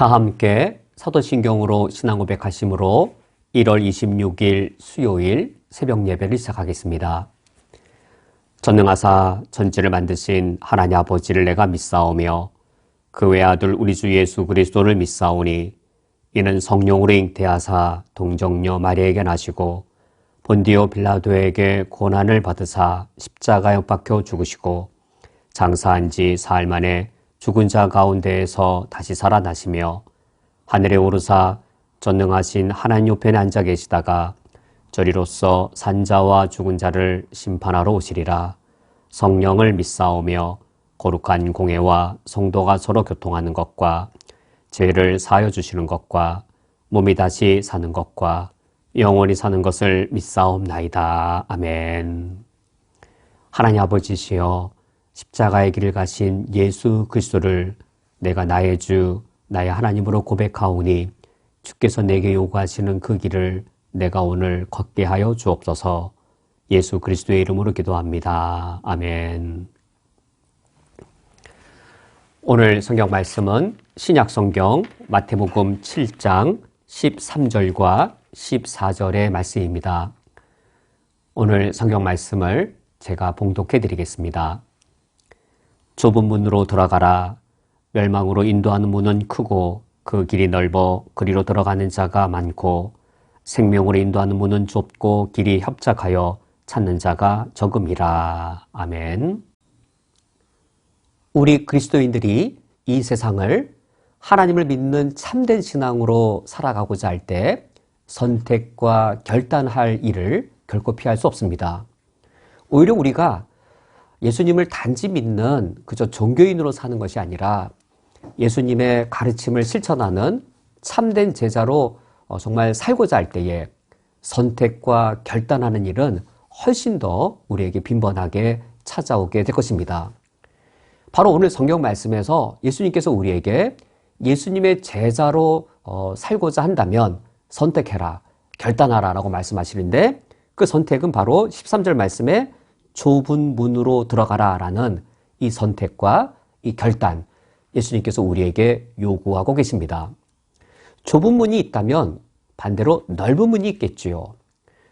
다 함께 사도신경으로 신앙 고백하심으로 1월 26일 수요일 새벽 예배를 시작하겠습니다. 전능하사 전지를 만드신 하나님 아버지를 내가 믿사오며 그 외아들 우리 주 예수 그리스도를 믿사오니 이는 성령으로 잉태하사 동정녀 마리아에게 나시고 본디오 빌라도에게 고난을 받으사 십자가에 못 박혀 죽으시고 장사한 지 사흘 만에 죽은 자 가운데에서 다시 살아나시며 하늘에 오르사 전능하신 하나님 옆에 앉아 계시다가 저리로서 산자와 죽은 자를 심판하러 오시리라. 성령을 믿사오며 거룩한 공회와 성도가 서로 교통하는 것과 죄를 사하여 주시는 것과 몸이 다시 사는 것과 영원히 사는 것을 믿사옵나이다. 아멘. 하나님 아버지시여, 십자가의 길을 가신 예수 그리스도를 내가 나의 주, 나의 하나님으로 고백하오니 주께서 내게 요구하시는 그 길을 내가 오늘 걷게 하여 주옵소서. 예수 그리스도의 이름으로 기도합니다. 아멘. 오늘 성경 말씀은 신약 성경 마태복음 7장 13절과 14절의 말씀입니다. 오늘 성경 말씀을 제가 봉독해 드리겠습니다. 좁은 문으로 들어가라. 멸망으로 인도하는 문은 크고 그 길이 넓어 그리로 들어가는 자가 많고 생명으로 인도하는 문은 좁고 길이 협착하여 찾는 자가 적음이라. 아멘. 우리 그리스도인들이 이 세상을 하나님을 믿는 참된 신앙으로 살아가고자 할 때 선택과 결단할 일을 결코 피할 수 없습니다. 오히려 우리가 예수님을 단지 믿는 그저 종교인으로 사는 것이 아니라 예수님의 가르침을 실천하는 참된 제자로 정말 살고자 할 때에 선택과 결단하는 일은 훨씬 더 우리에게 빈번하게 찾아오게 될 것입니다. 바로 오늘 성경 말씀에서 예수님께서 우리에게 예수님의 제자로 살고자 한다면 선택해라, 결단하라 라고 말씀하시는데 그 선택은 바로 13절 말씀에 좁은 문으로 들어가라 라는 이 선택과 이 결단, 예수님께서 우리에게 요구하고 계십니다. 좁은 문이 있다면 반대로 넓은 문이 있겠지요.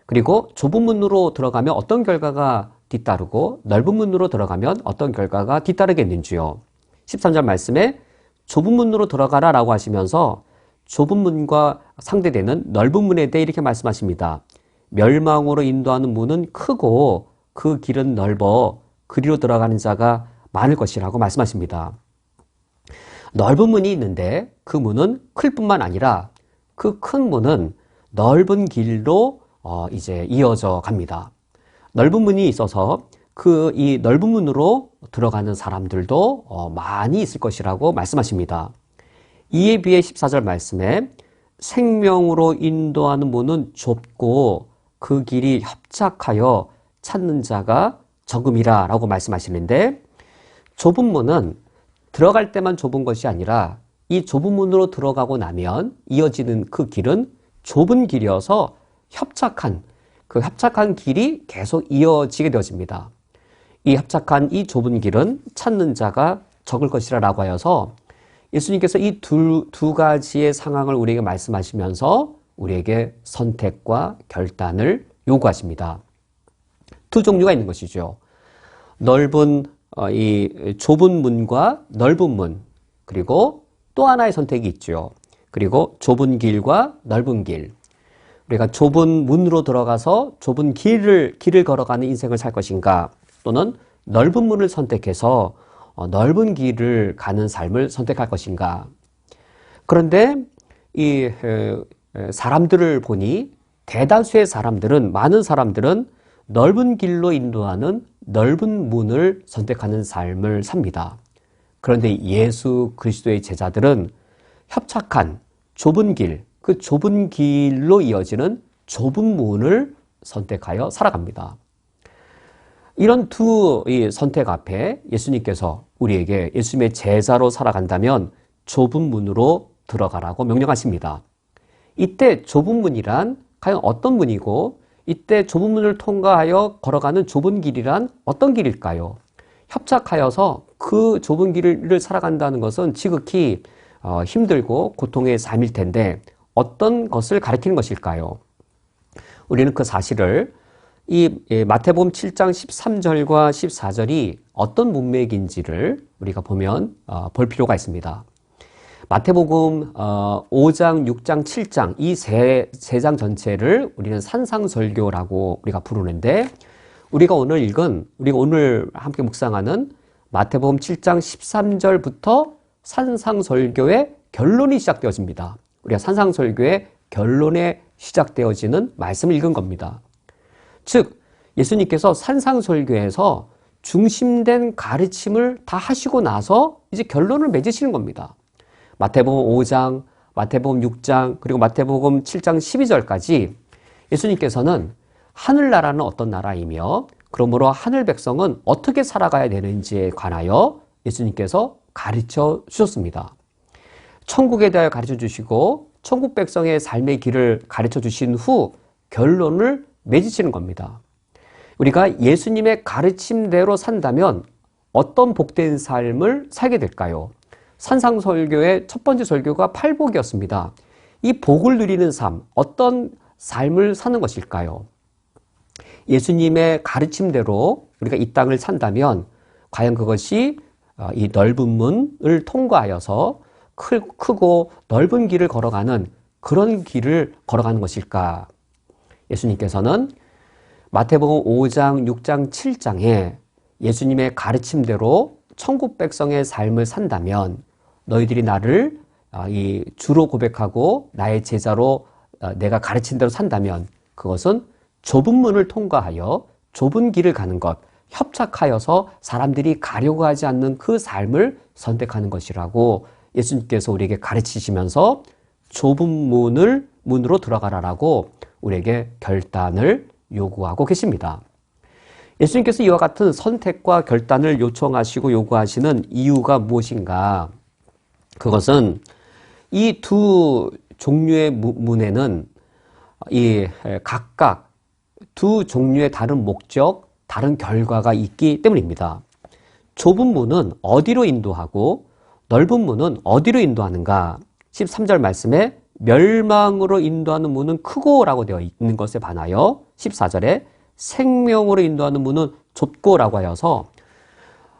그리고 좁은 문으로 들어가면 어떤 결과가 뒤따르고 넓은 문으로 들어가면 어떤 결과가 뒤따르겠는지요. 13절 말씀에 좁은 문으로 들어가라 라고 하시면서 좁은 문과 상대되는 넓은 문에 대해 이렇게 말씀하십니다. 멸망으로 인도하는 문은 크고 그 길은 넓어 그리로 들어가는 자가 많을 것이라고 말씀하십니다. 넓은 문이 있는데 그 문은 클 뿐만 아니라 그 큰 문은 넓은 길로 이제 이어져 갑니다. 넓은 문이 있어서 그 이 넓은 문으로 들어가는 사람들도 많이 있을 것이라고 말씀하십니다. 이에 비해 14절 말씀에 생명으로 인도하는 문은 좁고 그 길이 협착하여 찾는 자가 적음이라 라고 말씀하시는데 좁은 문은 들어갈 때만 좁은 것이 아니라 이 좁은 문으로 들어가고 나면 이어지는 그 길은 좁은 길이어서 그 협착한 길이 계속 이어지게 되어집니다. 이 협착한 이 좁은 길은 찾는 자가 적을 것이라 라고 하여서 예수님께서 이 두 가지의 상황을 우리에게 말씀하시면서 우리에게 선택과 결단을 요구하십니다. 두 종류가 있는 것이죠. 이 좁은 문과 넓은 문, 그리고 또 하나의 선택이 있죠. 그리고 좁은 길과 넓은 길. 우리가 좁은 문으로 들어가서 좁은 길을 걸어가는 인생을 살 것인가, 또는 넓은 문을 선택해서 넓은 길을 가는 삶을 선택할 것인가. 그런데 이 사람들을 보니 대다수의 사람들은, 많은 사람들은 넓은 길로 인도하는 넓은 문을 선택하는 삶을 삽니다. 그런데 예수 그리스도의 제자들은 협착한 좁은 길, 그 좁은 길로 이어지는 좁은 문을 선택하여 살아갑니다. 이런 두 선택 앞에 예수님께서 우리에게 예수님의 제자로 살아간다면 좁은 문으로 들어가라고 명령하십니다. 이때 좁은 문이란 과연 어떤 문이고, 이때 좁은 문을 통과하여 걸어가는 좁은 길이란 어떤 길일까요? 협착하여서 그 좁은 길을 살아간다는 것은 지극히 힘들고 고통의 삶일 텐데 어떤 것을 가리키는 것일까요? 우리는 그 사실을 이 마태복음 7장 13절과 14절이 어떤 문맥인지를 우리가 보면 볼 필요가 있습니다. 마태복음 5장, 6장, 7장 이 세 장 전체를 우리는 산상설교라고 우리가 부르는데 우리가 오늘 함께 묵상하는 마태복음 7장 13절부터 산상설교의 결론이 시작되어집니다. 우리가 산상설교의 결론에 시작되어지는 말씀을 읽은 겁니다. 즉 예수님께서 산상설교에서 중심된 가르침을 다 하시고 나서 이제 결론을 맺으시는 겁니다. 마태복음 5장, 마태복음 6장, 그리고 마태복음 7장 12절까지 예수님께서는 하늘나라는 어떤 나라이며 그러므로 하늘 백성은 어떻게 살아가야 되는지에 관하여 예수님께서 가르쳐 주셨습니다. 천국에 대하여 가르쳐 주시고 천국 백성의 삶의 길을 가르쳐 주신 후 결론을 맺으시는 겁니다. 우리가 예수님의 가르침대로 산다면 어떤 복된 삶을 살게 될까요? 산상설교의 첫 번째 설교가 팔복이었습니다. 이 복을 누리는 삶, 어떤 삶을 사는 것일까요? 예수님의 가르침대로 우리가 이 땅을 산다면 과연 그것이 이 넓은 문을 통과하여서 크고 넓은 길을 걸어가는 그런 길을 걸어가는 것일까? 예수님께서는 마태복음 5장, 6장, 7장에 예수님의 가르침대로 천국 백성의 삶을 산다면 너희들이 나를 이 주로 고백하고 나의 제자로 내가 가르친 대로 산다면 그것은 좁은 문을 통과하여 좁은 길을 가는 것, 협착하여서 사람들이 가려고 하지 않는 그 삶을 선택하는 것이라고 예수님께서 우리에게 가르치시면서 좁은 문으로 들어가라라고 우리에게 결단을 요구하고 계십니다. 예수님께서 이와 같은 선택과 결단을 요청하시고 요구하시는 이유가 무엇인가? 그것은 이 두 종류의 문에는 각각 두 종류의 다른 목적, 다른 결과가 있기 때문입니다. 좁은 문은 어디로 인도하고 넓은 문은 어디로 인도하는가? 13절 말씀에 멸망으로 인도하는 문은 크고라고 되어 있는 것에 반하여 14절에 생명으로 인도하는 문은 좁고라고 하여서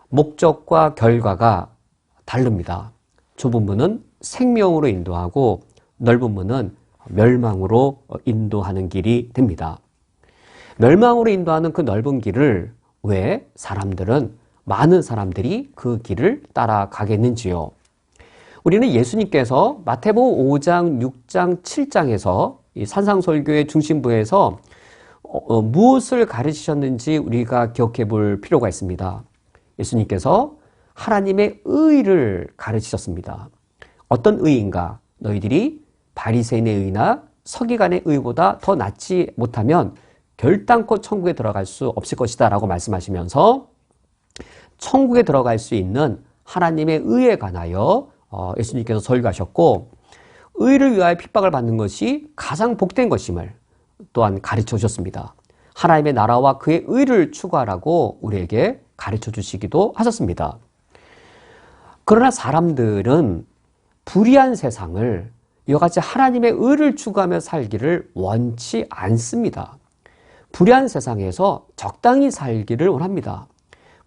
목적과 결과가 다릅니다. 좁은 문은 생명으로 인도하고 넓은 문은 멸망으로 인도하는 길이 됩니다. 멸망으로 인도하는 그 넓은 길을 왜 많은 사람들이 그 길을 따라가겠는지요? 우리는 예수님께서 마태복음 5장, 6장, 7장에서 이 산상설교의 중심부에서 무엇을 가르치셨는지 우리가 기억해 볼 필요가 있습니다. 예수님께서 하나님의 의를 가르치셨습니다. 어떤 의인가? 너희들이 바리새인의 의나 서기관의 의보다 더 낫지 못하면 결단코 천국에 들어갈 수 없을 것이다 라고 말씀하시면서 천국에 들어갈 수 있는 하나님의 의에 관하여 예수님께서 설교하셨고 의를 위하여 핍박을 받는 것이 가장 복된 것임을 또한 가르쳐 주셨습니다. 하나님의 나라와 그의 의를 추구하라고 우리에게 가르쳐 주시기도 하셨습니다. 그러나 사람들은 불의한 세상을 이와 같이 하나님의 의를 추구하며 살기를 원치 않습니다. 불의한 세상에서 적당히 살기를 원합니다.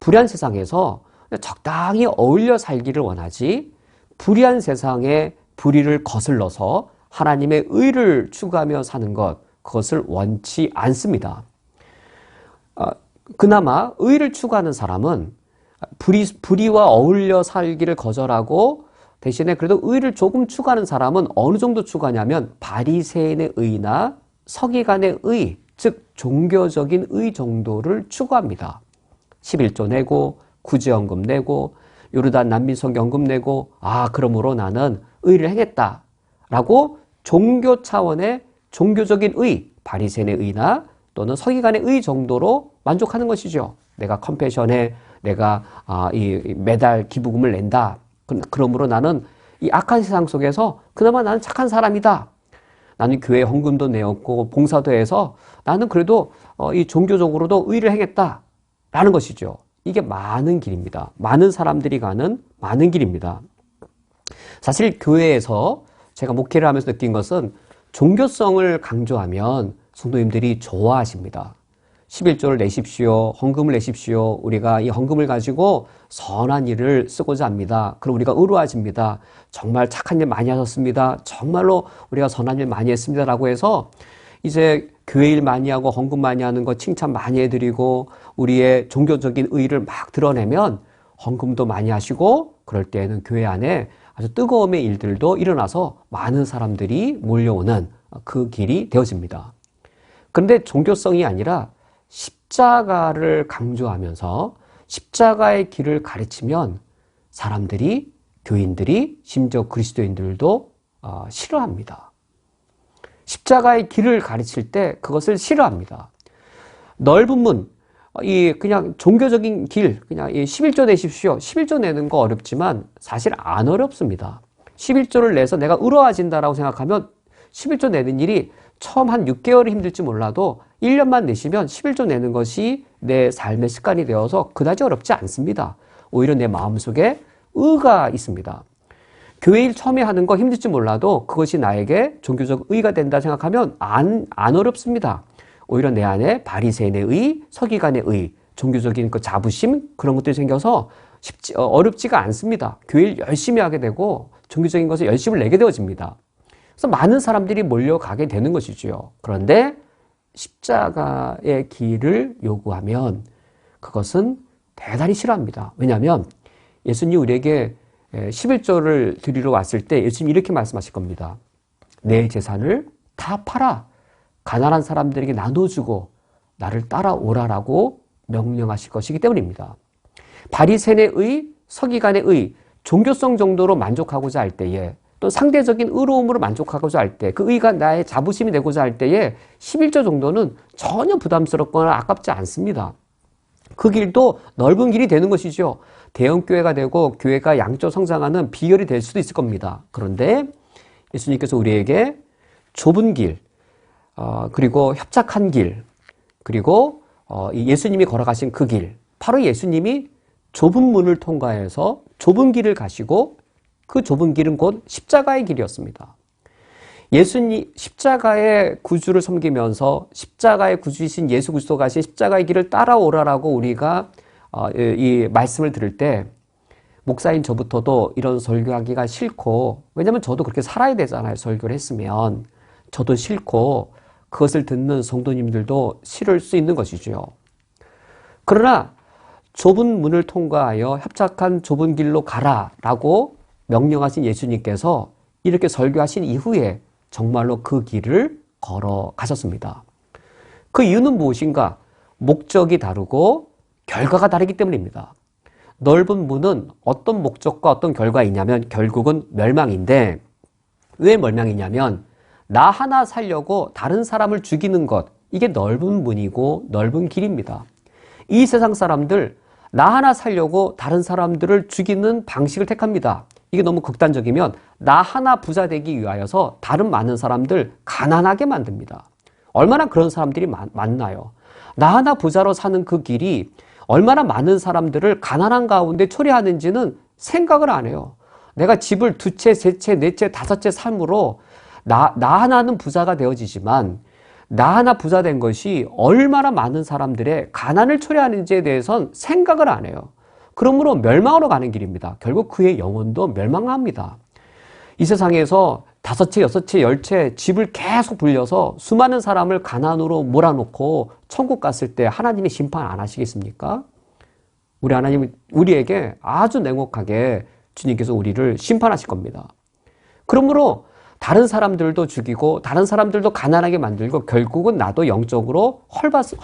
불의한 세상에서 적당히 어울려 살기를 원하지 불의한 세상의 불의를 거슬러서 하나님의 의를 추구하며 사는 것, 그것을 원치 않습니다. 그나마 의를 추구하는 사람은 불의와 어울려 살기를 거절하고 대신에 그래도 의를 조금 추구하는 사람은 어느 정도 추구하냐면 바리새인의 의나 서기관의 의, 즉 종교적인 의 정도를 추구합니다. 11조 내고 구제연금 내고 요르단 난민석 연금 내고 그러므로 나는 의를 행했다라고 종교 차원의 종교적인 의, 바리새인의 의나 또는 서기관의 의 정도로 만족하는 것이죠. 내가 컴패션에 내가 이 매달 기부금을 낸다. 그러므로 나는 이 악한 세상 속에서 그나마 나는 착한 사람이다. 나는 교회 헌금도 내었고 봉사도 해서 나는 그래도 이 종교적으로도 의를 행했다라는 것이죠. 이게 많은 길입니다. 많은 사람들이 가는 많은 길입니다. 사실 교회에서 제가 목회를 하면서 느낀 것은 종교성을 강조하면 성도님들이 좋아하십니다. 11조를 내십시오. 헌금을 내십시오. 우리가 이 헌금을 가지고 선한 일을 쓰고자 합니다. 그럼 우리가 의로워집니다. 정말 착한 일 많이 하셨습니다. 정말로 우리가 선한 일 많이 했습니다. 라고 해서 이제 교회 일 많이 하고 헌금 많이 하는 거 칭찬 많이 해드리고 우리의 종교적인 의의를 막 드러내면 헌금도 많이 하시고 그럴 때에는 교회 안에 아주 뜨거움의 일들도 일어나서 많은 사람들이 몰려오는 그 길이 되어집니다. 그런데 종교성이 아니라 십자가를 강조하면서 십자가의 길을 가르치면 사람들이, 교인들이, 심지어 그리스도인들도 싫어합니다. 십자가의 길을 가르칠 때 그것을 싫어합니다. 넓은 문, 그냥 종교적인 길, 그냥 11조 내십시오. 11조 내는 거 어렵지만 사실 안 어렵습니다. 11조를 내서 내가 의로워진다라고 생각하면 11조 내는 일이 처음 한 6개월이 힘들지 몰라도 1년만 내시면 11조 내는 것이 내 삶의 습관이 되어서 그다지 어렵지 않습니다. 오히려 내 마음속에 의가 있습니다. 교회 일 처음에 하는 거 힘들지 몰라도 그것이 나에게 종교적 의가 된다 생각하면 안 어렵습니다. 오히려 내 안에 바리새인의 의, 서기관의 의, 종교적인 그 자부심 그런 것들이 생겨서 어렵지가 않습니다. 교회 일 열심히 하게 되고 종교적인 것에 열심을 내게 되어집니다. 그래서 많은 사람들이 몰려가게 되는 것이지요. 그런데 십자가의 길을 요구하면 그것은 대단히 싫어합니다. 왜냐하면 예수님이 우리에게 11조를 드리러 왔을 때 예수님이 이렇게 말씀하실 겁니다. 내 재산을 다 팔아 가난한 사람들에게 나눠주고 나를 따라오라라고 명령하실 것이기 때문입니다. 바리새인의 의, 서기관의 의, 종교성 정도로 만족하고자 할 때에 또 상대적인 의로움으로 만족하고자 할 때 그 의가 나의 자부심이 되고자 할 때에 11조 정도는 전혀 부담스럽거나 아깝지 않습니다. 그 길도 넓은 길이 되는 것이죠. 대형교회가 되고 교회가 양적 성장하는 비결이 될 수도 있을 겁니다. 그런데 예수님께서 우리에게 좁은 길, 그리고 협착한 길, 그리고 예수님이 걸어가신 그 길, 바로 예수님이 좁은 문을 통과해서 좁은 길을 가시고 그 좁은 길은 곧 십자가의 길이었습니다. 예수님 십자가의 구주를 섬기면서 십자가의 구주이신 예수 그리스도가 가신 십자가의 길을 따라오라라고 우리가 이 말씀을 들을 때 목사인 저부터도 이런 설교하기가 싫고, 왜냐하면 저도 그렇게 살아야 되잖아요. 설교를 했으면 저도 싫고 그것을 듣는 성도님들도 싫을 수 있는 것이죠. 그러나 좁은 문을 통과하여 협착한 좁은 길로 가라라고 명령하신 예수님께서 이렇게 설교하신 이후에 정말로 그 길을 걸어가셨습니다. 그 이유는 무엇인가? 목적이 다르고 결과가 다르기 때문입니다. 넓은 문은 어떤 목적과 어떤 결과이냐면 결국은 멸망인데, 왜 멸망이냐면 나 하나 살려고 다른 사람을 죽이는 것, 이게 넓은 문이고 넓은 길입니다. 이 세상 사람들 나 하나 살려고 다른 사람들을 죽이는 방식을 택합니다. 이게 너무 극단적이면 나 하나 부자 되기 위하여서 다른 많은 사람들 가난하게 만듭니다. 얼마나 그런 사람들이 많나요? 나 하나 부자로 사는 그 길이 얼마나 많은 사람들을 가난한 가운데 초래하는지는 생각을 안 해요. 내가 집을 2채, 3채, 4채, 5채 삶으로 나 하나는 부자가 되어지지만 나 하나 부자 된 것이 얼마나 많은 사람들의 가난을 초래하는지에 대해선 생각을 안 해요. 그러므로 멸망으로 가는 길입니다. 결국 그의 영혼도 멸망합니다. 이 세상에서 5채, 6채, 10채 집을 계속 불려서 수많은 사람을 가난으로 몰아놓고 천국 갔을 때 하나님이 심판 안 하시겠습니까? 우리 하나님은 우리에게 아주 냉혹하게 주님께서 우리를 심판하실 겁니다. 그러므로 다른 사람들도 죽이고 다른 사람들도 가난하게 만들고 결국은 나도 영적으로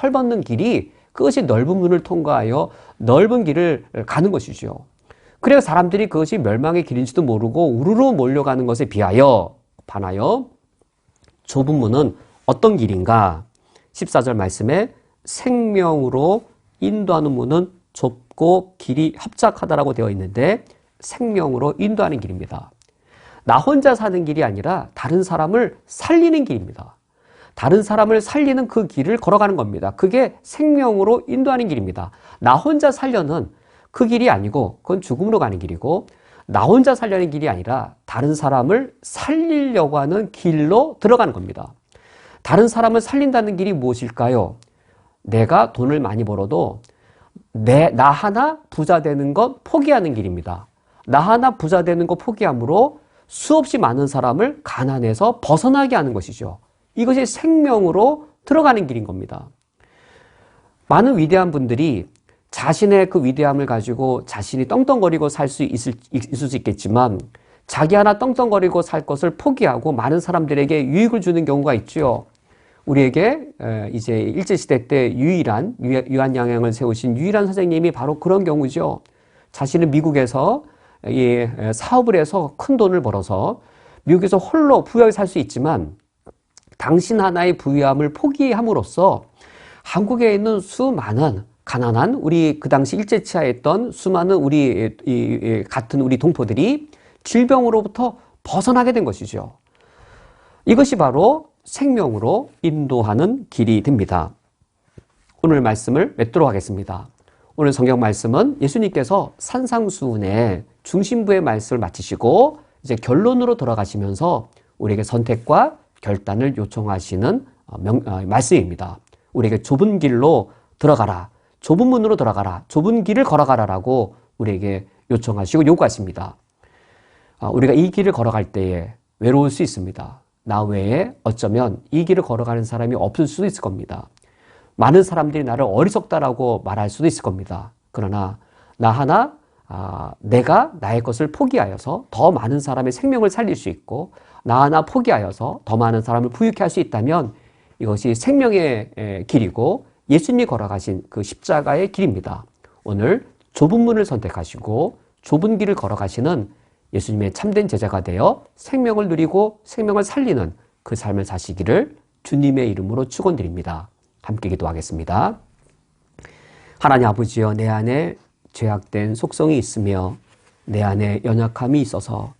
헐벗는 길이, 그것이 넓은 문을 통과하여 넓은 길을 가는 것이죠. 그래서 사람들이 그것이 멸망의 길인지도 모르고 우르르 몰려가는 것에 반하여 좁은 문은 어떤 길인가? 14절 말씀에 생명으로 인도하는 문은 좁고 길이 협착하다라고 되어 있는데, 생명으로 인도하는 길입니다. 나 혼자 사는 길이 아니라 다른 사람을 살리는 길입니다. 다른 사람을 살리는 그 길을 걸어가는 겁니다. 그게 생명으로 인도하는 길입니다. 나 혼자 살려는 그 길이 아니고 그건 죽음으로 가는 길이고, 나 혼자 살려는 길이 아니라 다른 사람을 살리려고 하는 길로 들어가는 겁니다. 다른 사람을 살린다는 길이 무엇일까요? 내가 돈을 많이 벌어도 나 하나 부자 되는 것 포기하는 길입니다. 나 하나 부자 되는 것 포기함으로 수없이 많은 사람을 가난에서 벗어나게 하는 것이죠. 이것이 생명으로 들어가는 길인 겁니다. 많은 위대한 분들이 자신의 그 위대함을 가지고 자신이 떵떵거리고 살 수 있을 수 있겠지만 자기 하나 떵떵거리고 살 것을 포기하고 많은 사람들에게 유익을 주는 경우가 있죠. 우리에게 이제 일제시대 때 유일한 유한양행을 세우신 유일한 선생님이 바로 그런 경우죠. 자신은 미국에서 사업을 해서 큰 돈을 벌어서 미국에서 홀로 부유하게 살 수 있지만 당신 하나의 부유함을 포기함으로써 한국에 있는 수많은 가난한 우리 그 당시 일제치하에 있던 수많은 우리 같은 우리 동포들이 질병으로부터 벗어나게 된 것이죠. 이것이 바로 생명으로 인도하는 길이 됩니다. 오늘 말씀을 맺도록 하겠습니다. 오늘 성경 말씀은 예수님께서 산상수훈의 중심부의 말씀을 마치시고 이제 결론으로 돌아가시면서 우리에게 선택과 결단을 요청하시는 말씀입니다. 우리에게 좁은 길로 들어가라, 좁은 문으로 들어가라, 좁은 길을 걸어가라라고 우리에게 요청하시고 요구하십니다. 우리가 이 길을 걸어갈 때에 외로울 수 있습니다. 나 외에 어쩌면 이 길을 걸어가는 사람이 없을 수도 있을 겁니다. 많은 사람들이 나를 어리석다라고 말할 수도 있을 겁니다. 그러나 나 하나 내가 나의 것을 포기하여서 더 많은 사람의 생명을 살릴 수 있고 나 하나 포기하여서 더 많은 사람을 부유케 할 수 있다면 이것이 생명의 길이고 예수님이 걸어가신 그 십자가의 길입니다. 오늘 좁은 문을 선택하시고 좁은 길을 걸어가시는 예수님의 참된 제자가 되어 생명을 누리고 생명을 살리는 그 삶을 사시기를 주님의 이름으로 축원드립니다. 함께 기도하겠습니다. 하나님 아버지여, 내 안에 죄악된 속성이 있으며 내 안에 연약함이 있어서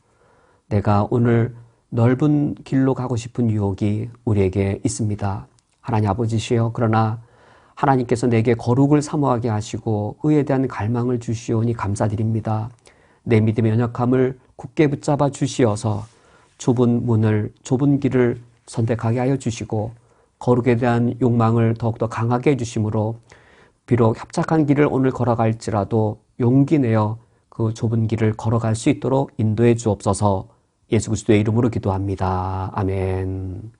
내가 오늘 넓은 길로 가고 싶은 유혹이 우리에게 있습니다. 하나님 아버지시여, 그러나 하나님께서 내게 거룩을 사모하게 하시고 의에 대한 갈망을 주시오니 감사드립니다. 내 믿음의 연약함을 굳게 붙잡아 주시어서 좁은 문을, 좁은 길을 선택하게 하여 주시고 거룩에 대한 욕망을 더욱더 강하게 해주심으로 비록 협착한 길을 오늘 걸어갈지라도 용기 내어 그 좁은 길을 걸어갈 수 있도록 인도해 주옵소서. 예수 그리스도의 이름으로 기도합니다. 아멘.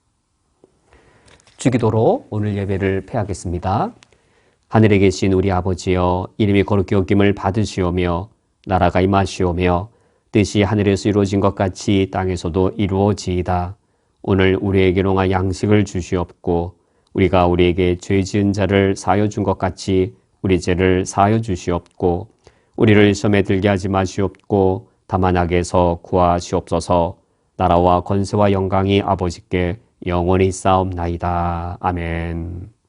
주기도로 오늘 예배를 폐하겠습니다. 하늘에 계신 우리 아버지여, 이름이 거룩히 여김을 받으시오며 나라가 임하시오며 뜻이 하늘에서 이루어진 것 같이 땅에서도 이루어지이다. 오늘 우리에게 용할 양식을 주시옵고 우리가 우리에게 죄 지은 자를 사하여 준 것 같이 우리 죄를 사하여 주시옵고 우리를 시험에 들게 하지 마시옵고 다만 악에서 구하시옵소서. 나라와 권세와 영광이 아버지께 영원히 쌓옵나이다. 아멘.